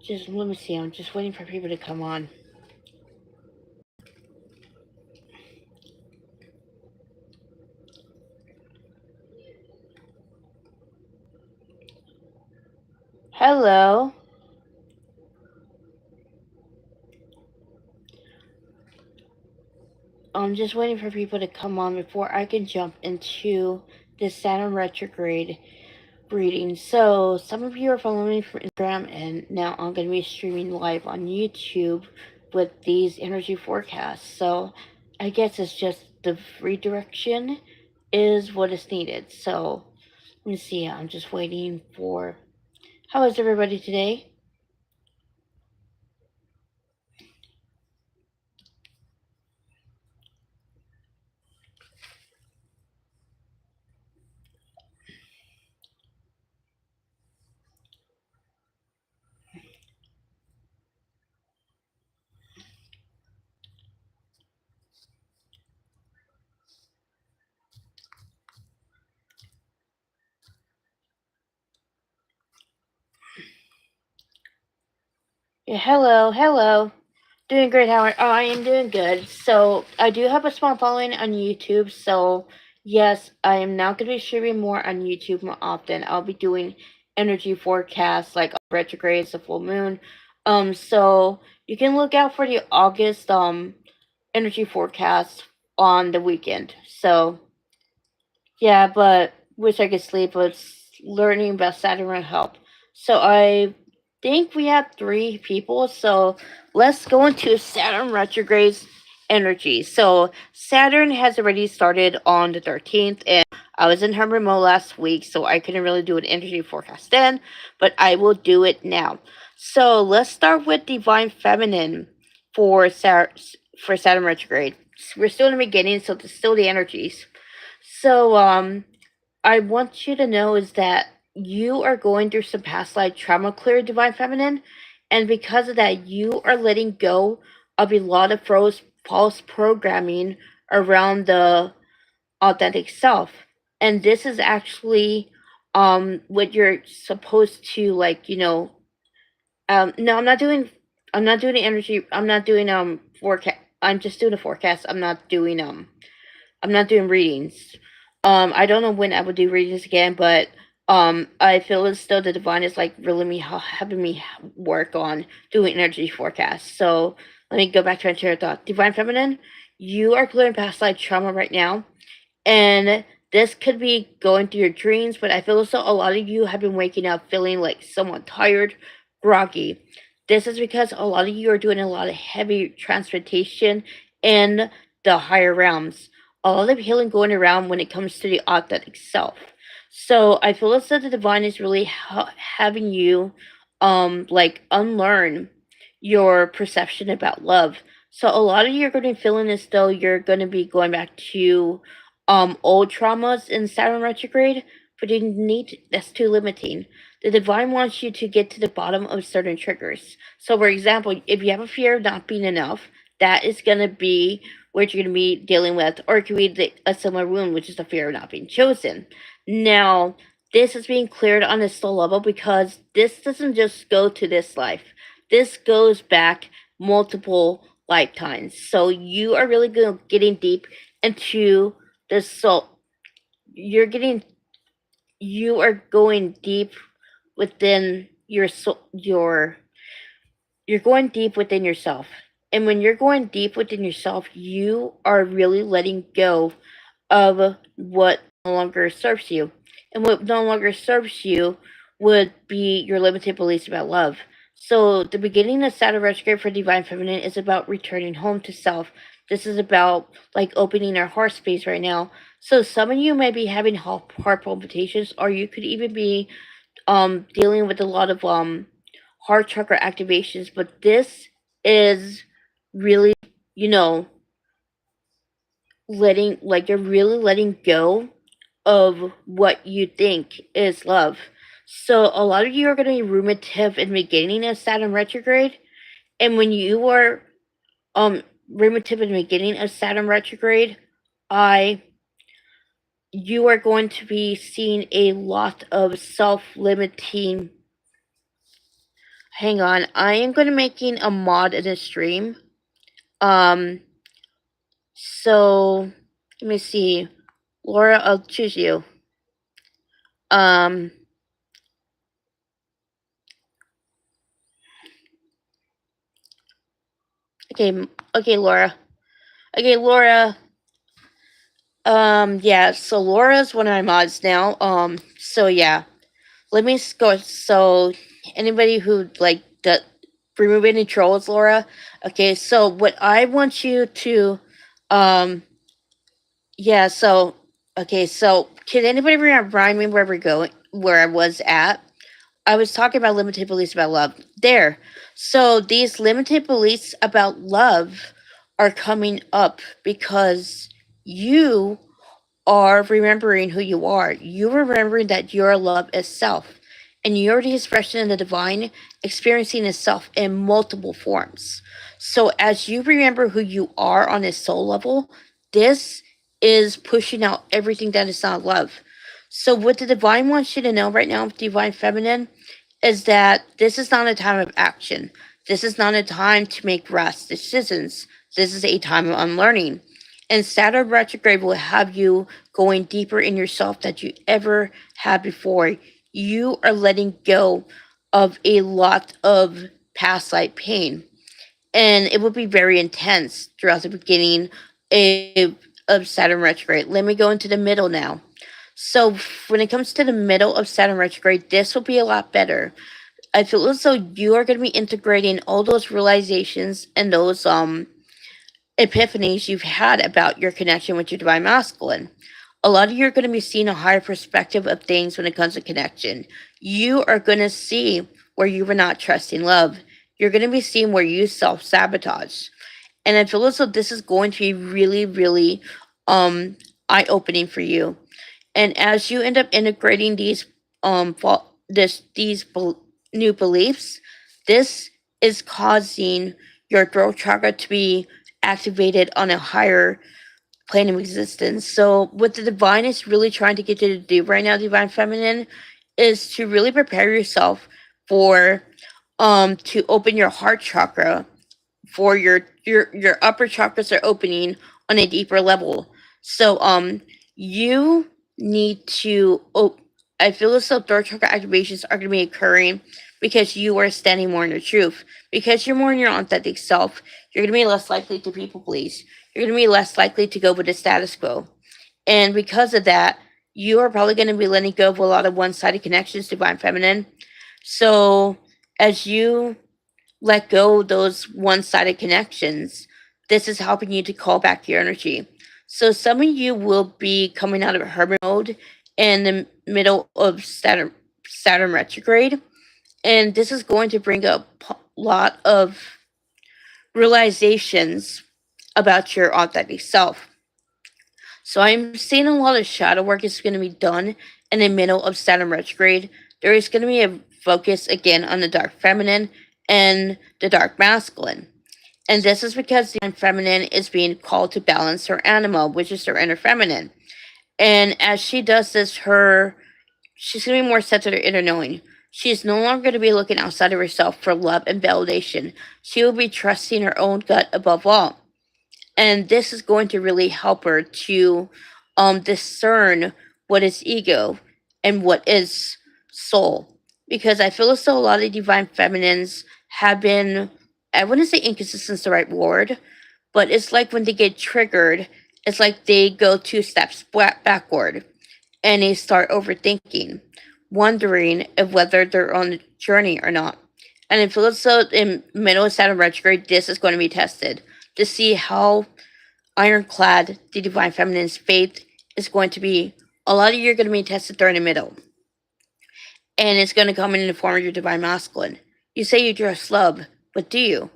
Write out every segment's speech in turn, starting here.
Just let me see. I'm just waiting for people to come on. Hello. I'm just waiting for people to come on before I can jump into this Saturn retrograde reading. So, some of you are following me from Instagram, and now I'm going to be streaming live on YouTube with these energy forecasts. So, I guess it's just the redirection is what is needed. So, let me see. I'm just waiting for. How is everybody today? Yeah, hello. Doing great, Howard. Oh, I am doing good. So, I do have a small following on YouTube. So, yes, I am now going to be streaming more on YouTube more often. I'll be doing energy forecasts like retrogrades, the full moon. So you can look out for the August energy forecast on the weekend. So, yeah, but wish I could sleep, but learning about Saturn will help. So I think we have three people. So let's go into Saturn retrograde's energy. So Saturn has already started on the 13th, and I was in her remote last week, so I couldn't really do an energy forecast then, but I will do it now. So let's start with Divine Feminine for Saturn retrograde. We're still in the beginning, so it's still the energies. So, I want you to know is that you are going through some past life trauma, clear divine feminine, and because of that, you are letting go of a lot of false programming around the authentic self. And this is actually what you're supposed to like, no, I'm not doing energy, I'm not doing forecast, I'm just doing a forecast. I'm not doing readings. I don't know when I will do readings again, but I feel as though the divine is like really having me work on doing energy forecasts. So let me go back to my chair thought. Divine feminine, you are clearing past life trauma right now, and this could be going through your dreams. But I feel as though a lot of you have been waking up feeling like somewhat tired, groggy. This is because a lot of you are doing a lot of heavy transportation in the higher realms. A lot of healing going around when it comes to the authentic self. So I feel as though the divine is really having you, like unlearn your perception about love. So a lot of you are going to be feeling as though you're going to be going back to, old traumas in Saturn retrograde, but you need that's too limiting. The divine wants you to get to the bottom of certain triggers. So, for example, if you have a fear of not being enough, that is going to be what you're going to be dealing with, or it could be a similar wound, which is the fear of not being chosen. Now, this is being cleared on a soul level because this doesn't just go to this life. This goes back multiple lifetimes. So you are really getting deep into the soul. You're getting you are going deep within your soul, you're going deep within yourself. And when you're going deep within yourself, you are really letting go of what no longer serves you. And what no longer serves you would be your limited beliefs about love. So the beginning of Saturn retrograde for Divine Feminine is about returning home to self. This is about like opening our heart space right now. So some of you may be having heart palpitations, or you could even be dealing with a lot of heart chakra activations. But this is really, you know, you're really letting go of what you think is love. So a lot of you are going to be ruminative in the beginning of Saturn retrograde, and when you are ruminative in the beginning of Saturn retrograde, I you are going to be seeing a lot of self-limiting. Hang on, I am going to making a mod in a stream. Um, so let me see. Laura, I'll choose you. Um, okay, okay, Laura. Okay, Laura. Yeah. So Laura's one of my mods now. So yeah. Let me go. So anybody who like that remove any trolls, Laura. Okay. So what I want you to, um, yeah. So okay. So can anybody remind me where we're going? Where I was at? I was talking about limited beliefs about love. There. So these limited beliefs about love are coming up because you are remembering who you are. You're remembering that your love is self. And you're the expression of the divine experiencing itself in multiple forms. So as you remember who you are on a soul level, this is pushing out everything that is not love. So what the divine wants you to know right now, divine feminine, is that this is not a time of action. This is not a time to make rash decisions. This is a time of unlearning. And Saturn retrograde will have you going deeper in yourself that you ever had before. You are letting go of a lot of past life pain. And it will be very intense throughout the beginning of Saturn retrograde. Let me go into the middle now. So when it comes to the middle of Saturn retrograde, this will be a lot better. I feel as though you are going to be integrating all those realizations and those epiphanies you've had about your connection with your divine masculine. A lot of you are going to be seeing a higher perspective of things when it comes to connection. You are going to see where you were not trusting love. You're going to be seeing where you self sabotage. And I feel as though this is going to be really, really eye opening for you. And as you end up integrating these new beliefs, this is causing your throat chakra to be activated on a higher plane of existence. So what the divine is really trying to get you to do right now, divine feminine, is to really prepare yourself for to open your heart chakra, for your upper chakras are opening on a deeper level. So you need to I feel as though third chakra activations are going to be occurring because you are standing more in your truth. Because you're more in your authentic self, you're going to be less likely to people please. You're going to be less likely to go with the status quo. And because of that, you are probably going to be letting go of a lot of one-sided connections, divine feminine. So as you let go of those one-sided connections, this is helping you to call back your energy. So some of you will be coming out of hermit mode in the middle of Saturn retrograde, and this is going to bring up a lot of realizations about your authentic self. So I'm seeing a lot of shadow work is going to be done in the middle of Saturn retrograde. There is going to be a focus again on the dark feminine and the dark masculine. And this is because the feminine is being called to balance her anima, which is her inner feminine. And as she does this, she's going to be more centered in her inner knowing. She is no longer going to be looking outside of herself for love and validation. She will be trusting her own gut above all. And this is going to really help her to discern what is ego and what is soul. Because I feel as though a lot of divine feminines have been, I wouldn't say inconsistent is the right word, but it's like when they get triggered, it's like they go two steps backward and they start overthinking, wondering if whether they're on the journey or not. And I feel as though in middle of Saturn retrograde, this is going to be tested to see how ironclad the divine feminine's faith is going to be. A lot of you are going to be tested during the middle, and it's going to come in the form of your divine masculine. You say you trust love, but do you?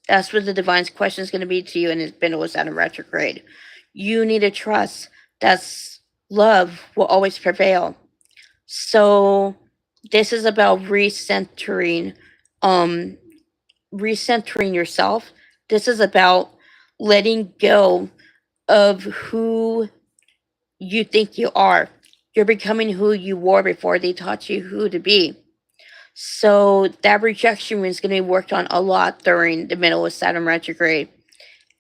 That's what the divine's question is going to be to you in this middle of Saturn retrograde. You need to trust that love will always prevail. So this is about um, recentering yourself. This is about letting go of who you think you are. You're becoming who you were before they taught you who to be. So that rejection is going to be worked on a lot during the middle of Saturn retrograde.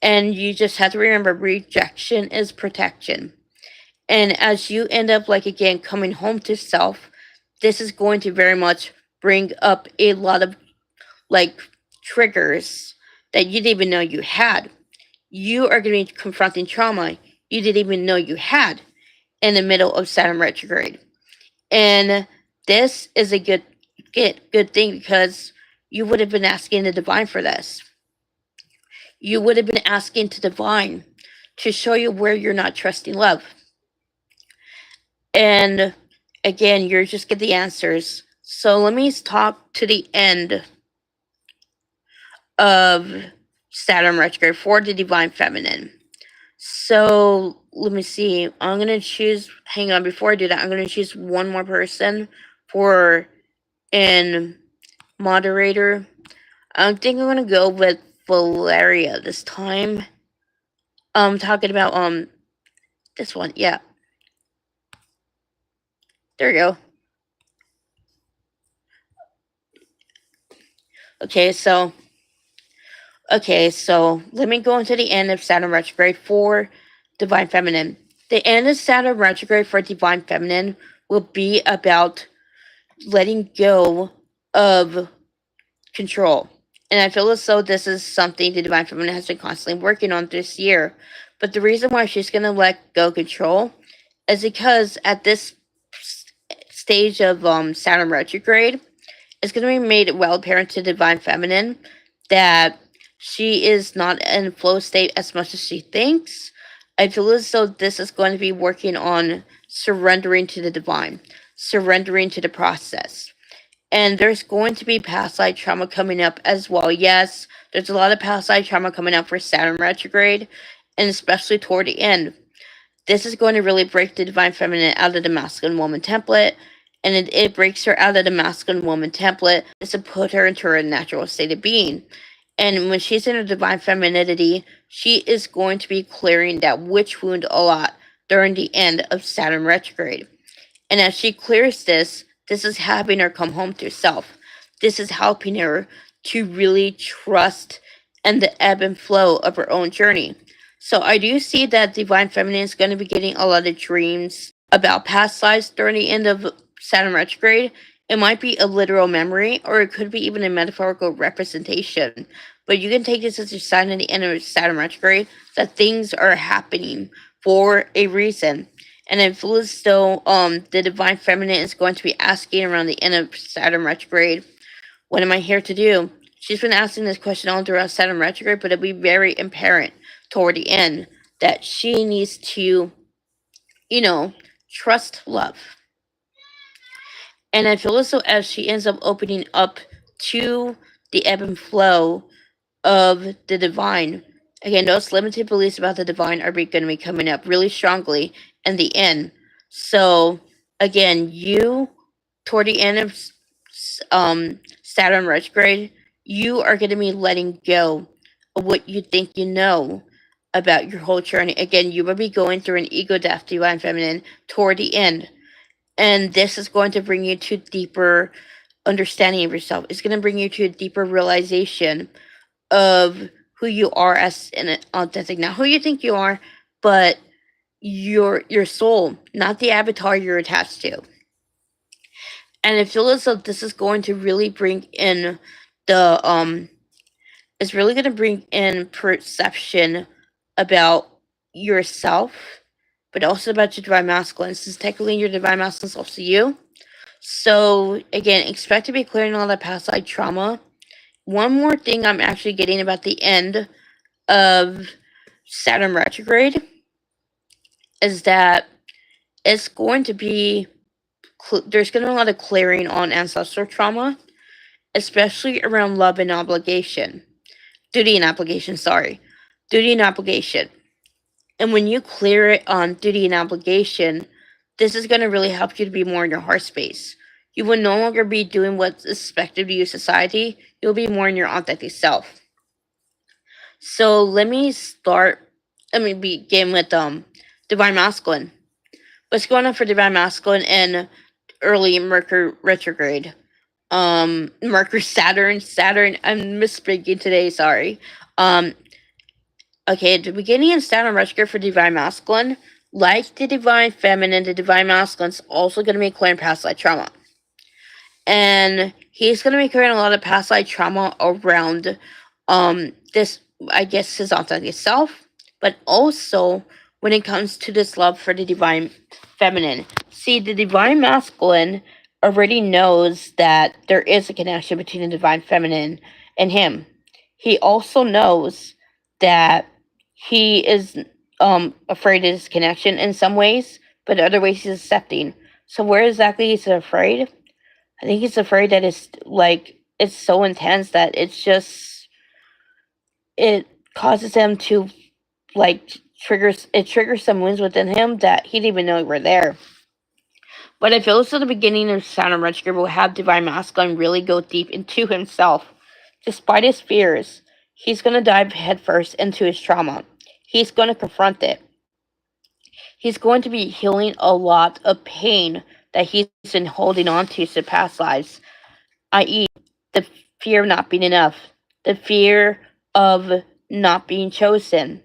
And you just have to remember rejection is protection. And as you end up, like, again, coming home to self, this is going to very much bring up a lot of, like, triggers that you didn't even know you had. You are going to be confronting trauma you didn't even know you had in the middle of Saturn retrograde. And this is a good thing, because you would have been asking the divine for this. You would have been asking to divine to show you where you're not trusting love. And again, you're just get the answers. So let me talk to the end of Saturn retrograde for the divine feminine. So let me see. I'm gonna choose. Hang on, before I do that, I'm gonna choose one more person for an moderator. I think I'm gonna go with Valeria this time. I'm talking about this one. Yeah, there you go. Okay, so let me go into the end of Saturn retrograde for divine feminine. The end of Saturn retrograde for divine feminine will be about letting go of control. And I feel as though this is something the divine feminine has been constantly working on this year. But the reason why she's going to let go control is because at this stage of Saturn retrograde, it's going to be made well apparent to divine feminine that she is not in flow state as much as she thinks. I feel as though this is going to be working on surrendering to the divine, surrendering to the process. And there's going to be past life trauma coming up as well. Yes, there's a lot of past life trauma coming up for Saturn retrograde, and especially toward the end. This is going to really break the divine feminine out of the masculine woman template, and it breaks her out of the masculine woman template to put her into her natural state of being. And when she's in her divine femininity, she is going to be clearing that witch wound a lot during the end of Saturn retrograde. And as she clears this is helping her come home to herself. This is helping her to really trust and the ebb and flow of her own journey. So I do see that divine feminine is going to be getting a lot of dreams about past lives during the end of Saturn retrograde. It might be a literal memory, or it could be even a metaphorical representation. But you can take this as a sign at the end of Saturn retrograde that things are happening for a reason. And I feel as though the divine feminine is going to be asking around the end of Saturn retrograde, what am I here to do? She's been asking this question all throughout Saturn retrograde, but it'll be very apparent toward the end that she needs to, trust love. And I feel as though as she ends up opening up to the ebb and flow of the divine, again, those limited beliefs about the divine are going to be coming up really strongly in the end. So, again, you, toward the end of Saturn retrograde, you are going to be letting go of what you think you know about your whole journey. Again, you will be going through an ego death, divine feminine, toward the end. And this is going to bring you to deeper understanding of yourself. It's going to bring you to a deeper realization of who you are as an authentic, not who you think you are, but your soul, not the avatar you're attached to. And I feel as though this is going to really bring in the it's really going to bring in perception about yourself, but also about your divine masculine. Since technically your divine masculine is also you. So again, expect to be clearing all that past life trauma. One more thing I'm actually getting about the end of Saturn retrograde is that it's going to be there's going to be a lot of clearing on ancestral trauma, especially around love and obligation. Duty and obligation, sorry. Duty and obligation. And when you clear it on duty and obligation, this is going to really help you to be more in your heart space. You will no longer be doing what's expected of you society. You'll be more in your authentic self. So let me begin with divine masculine. What's going on for divine masculine in early Mercury retrograde? Mercury, Saturn. I'm misspeaking today. Sorry. Um, okay, at the beginning of Saturn retrograde for divine masculine, like the divine feminine, the divine masculine is also going to be clearing past life trauma, and he's going to be clearing a lot of past life trauma around this, I guess, his authentic self, but also when it comes to this love for the divine feminine. See, the divine masculine already knows that there is a connection between the divine feminine and him. He also knows that he is afraid of this connection in some ways, but in other ways he's accepting. So where exactly he's afraid? I think he's afraid that it's so intense that it causes him to like triggers some wounds within him that he didn't even know were there. But I feel as though the beginning of Saturn retrograde will have divine masculine really go deep into himself. Despite his fears, he's gonna dive headfirst into his trauma. He's gonna confront it. He's going to be healing a lot of pain that he's been holding on to his past lives, i.e., the fear of not being enough, the fear of not being chosen,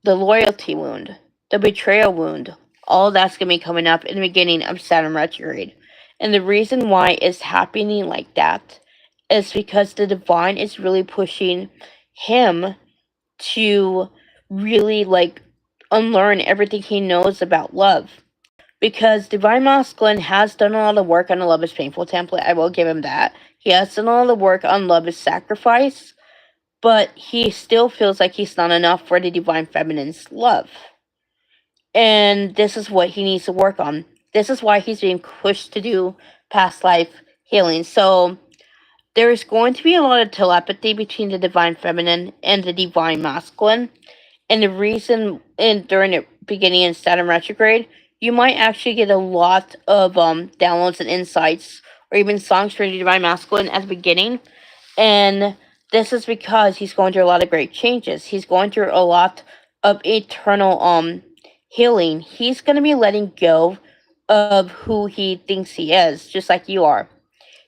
the loyalty wound, the betrayal wound. All that's going to be coming up in the beginning of Saturn retrograde. And the reason why it's happening like that is because the divine is really pushing him to really unlearn everything he knows about love. Because Divine Masculine has done a lot of work on the Love is Painful template. I will give him that. He has done a lot of work on Love is Sacrifice, but he still feels like he's not enough for the Divine Feminine's love. And this is what he needs to work on. This is why he's being pushed to do past life healing. So there's going to be a lot of telepathy between the Divine Feminine and the Divine Masculine. And the reason during the beginning in Saturn retrograde, you might actually get a lot of downloads and insights, or even songs from the Divine Masculine at the beginning. And this is because he's going through a lot of great changes. He's going through a lot of eternal healing. He's going to be letting go of who he thinks he is, just like you are.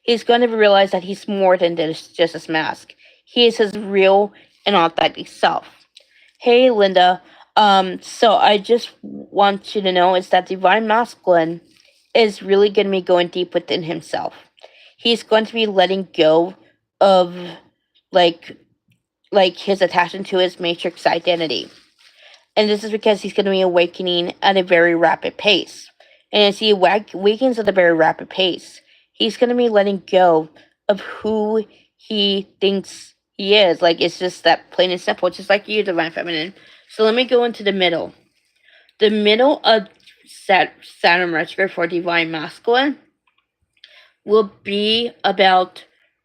He's going to realize that he's more than just his mask. He is his real and authentic self. Hey, Linda. So I just want you to know is that Divine Masculine is really going to be going deep within himself. He's going to be letting go of like his attachment to his matrix identity. And this is because he's going to be awakening at a very rapid pace. And as he awakens at a very rapid pace, he's going to be letting go of who he thinks he is. Like, it's just that plain and simple, just like you, Divine Feminine. So let me go into the middle. The middle of Saturn retrograde for Divine Masculine will be about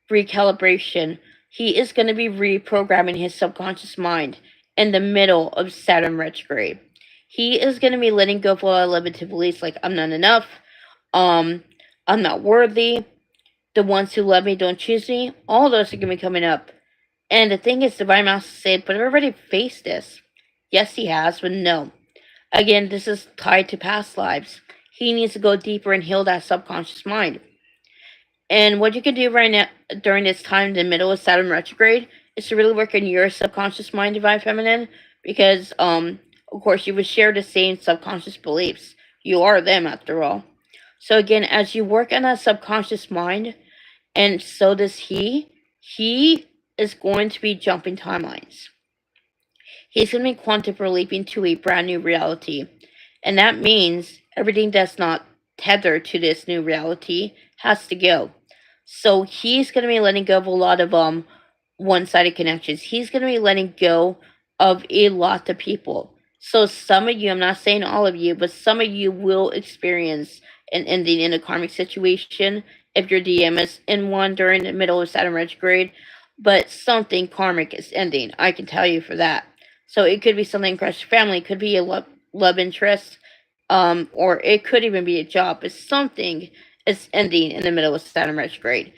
recalibration. He is going to be reprogramming his subconscious mind in the middle of Saturn retrograde. He is going to be letting go of a lot of limited beliefs like I'm not enough, I'm not worthy, the ones who love me don't choose me. All those are going to be coming up. And the thing is, Divine Master said, but I've already faced this. Yes, he has, but no. Again, this is tied to past lives. He needs to go deeper and heal that subconscious mind. And what you can do right now during this time in the middle of Saturn retrograde is to really work on your subconscious mind, Divine Feminine, because of course you would share the same subconscious beliefs. You are them after all. So again, as you work on that subconscious mind, and so does he is going to be jumping timelines. He's going to be quantum leaping to a brand new reality. And that means everything that's not tethered to this new reality has to go. So he's going to be letting go of a lot of one-sided connections. He's going to be letting go of a lot of people. So some of you, I'm not saying all of you, but some of you will experience an ending in a karmic situation if your DM is in one during the middle of Saturn retrograde. But something karmic is ending. I can tell you for that. So it could be something across your family. It could be a love interest. Or it could even be a job. But something is ending in the middle of Saturn retrograde.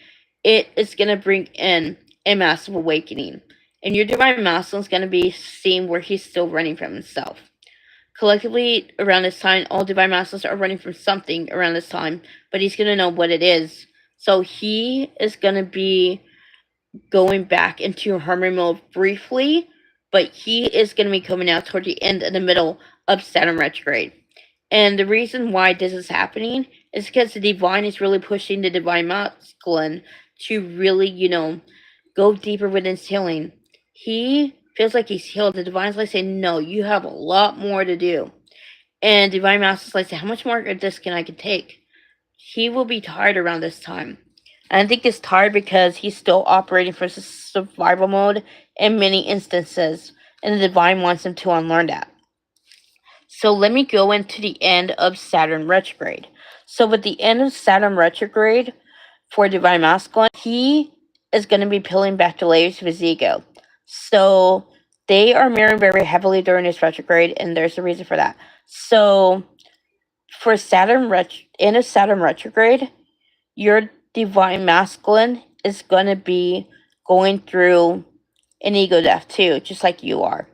It is going to bring in a massive awakening. And your Divine Masculine is going to be seen where he's still running from himself. Collectively, around this time, all Divine Masculines are running from something around this time. But he's going to know what it is. So he is going to be going back into hermit mode briefly, but he is going to be coming out toward the end and the middle of Saturn retrograde. And the reason why this is happening is because the divine is really pushing the divine masculine to really, go deeper within his healing. He feels like he's healed. The divine's like saying, no, you have a lot more to do. And divine masculine's like saying, how much more of this can I take? He will be tired around this time. And I think he's tired because he's still operating for survival mode in many instances. And the divine wants him to unlearn that. So let me go into the end of Saturn retrograde. So with the end of Saturn retrograde for divine masculine, he is going to be peeling back the layers of his ego. So they are mirroring very heavily during this retrograde, and there's a reason for that. So for end of Saturn retrograde, your divine masculine is going to be going through an ego death too, just like you are.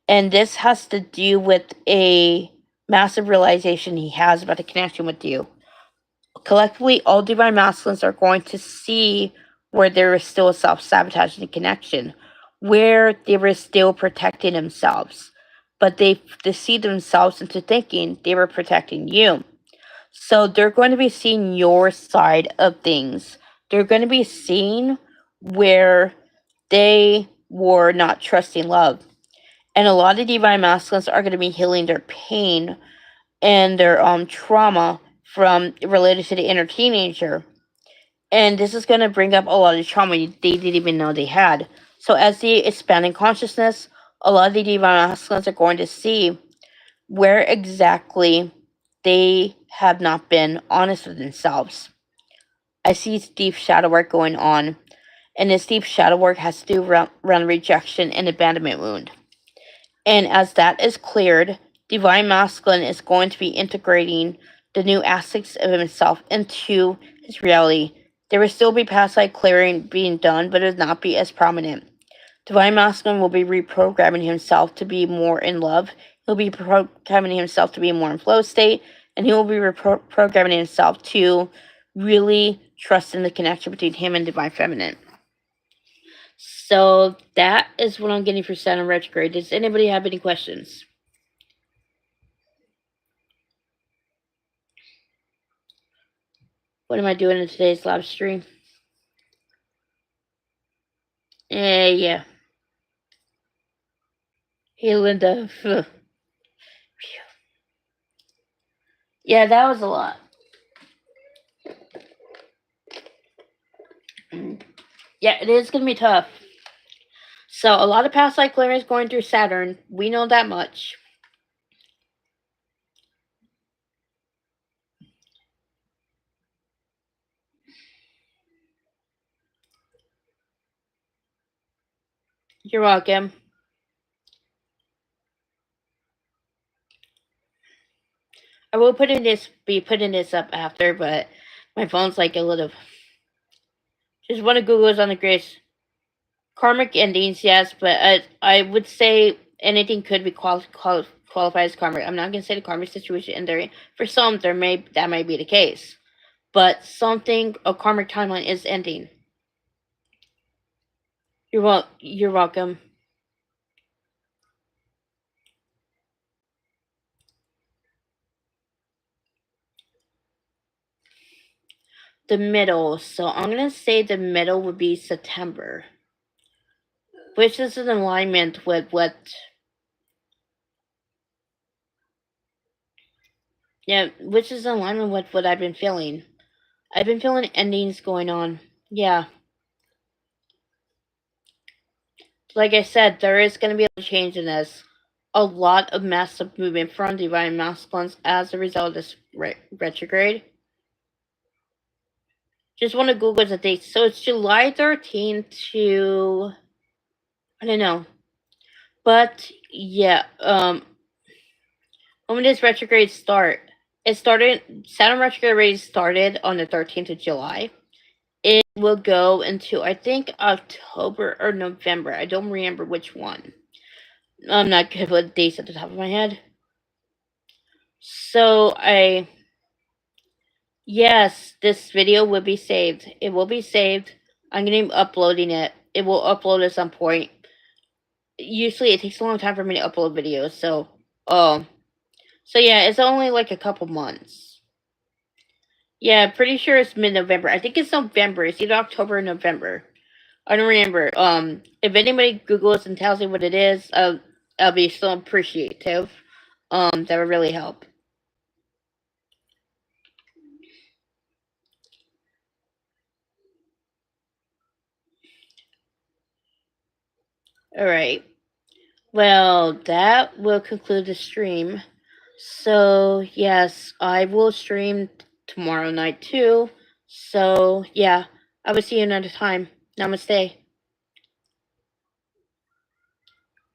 And this has to do with a massive realization he has about the connection with you. Collectively, all divine masculines are going to see where there is still a self-sabotaging connection, where they were still protecting themselves. But they deceived themselves into thinking they were protecting you. So they're going to be seeing your side of things. They're going to be seeing where they were not trusting love. And a lot of divine masculines are going to be healing their pain and their trauma from related to the inner teenager. And this is going to bring up a lot of trauma they didn't even know they had. So as they expand in consciousness, a lot of the divine masculines are going to see where exactly they have not been honest with themselves. I see deep shadow work going on, and this deep shadow work has to do around rejection and abandonment wound. And as that is cleared, divine masculine is going to be integrating the new aspects of himself into his reality. There will still be past life clearing being done, but it will not be as prominent. Divine masculine will be reprogramming himself to be more in love. He'll be programming himself to be more in flow state, and he will be reprogramming himself to really trust in the connection between him and divine feminine. So that is what I'm getting for Saturn retrograde. Does anybody have any questions? What am I doing in today's live stream? Yeah. Hey, Linda. Yeah, that was a lot. Yeah, it is going to be tough. So, a lot of past life clearance going through Saturn. We know that much. You're welcome. I will be putting this up after, but my phone's like a little. Just one of Google's on the grace. Karmic endings, yes, but I would say anything could be qualified as karmic. I'm not gonna say the karmic situation in there. For some, that may be the case, but something a karmic timeline is ending. You're welcome. The middle. So I'm gonna say the middle would be September, which is in alignment with what. Yeah, which is in alignment with what I've been feeling. I've been feeling endings going on. Yeah. Like I said, there is going to be a change in this. A lot of massive movement from divine masculines as a result of this retrograde. Just want to Google the dates. So it's July 13th to, I don't know. But yeah, when did this retrograde start? Saturn retrograde started on the 13th of July. It will go into, I think, October or November. I don't remember which one. I'm not good with dates at the top of my head. So Yes, this video will be saved. It will be saved. I'm going to be uploading it. It will upload at some point. Usually it takes a long time for me to upload videos, um so yeah, it's only like a couple months. Yeah, pretty sure it's mid-November. I think it's November. It's either October or November. I don't remember. If anybody Googles and tells me what it is, I'll be so appreciative. That would really help. All right. Well, that will conclude the stream. So, yes, I will stream tomorrow night too. So, yeah, I will see you another time. Namaste.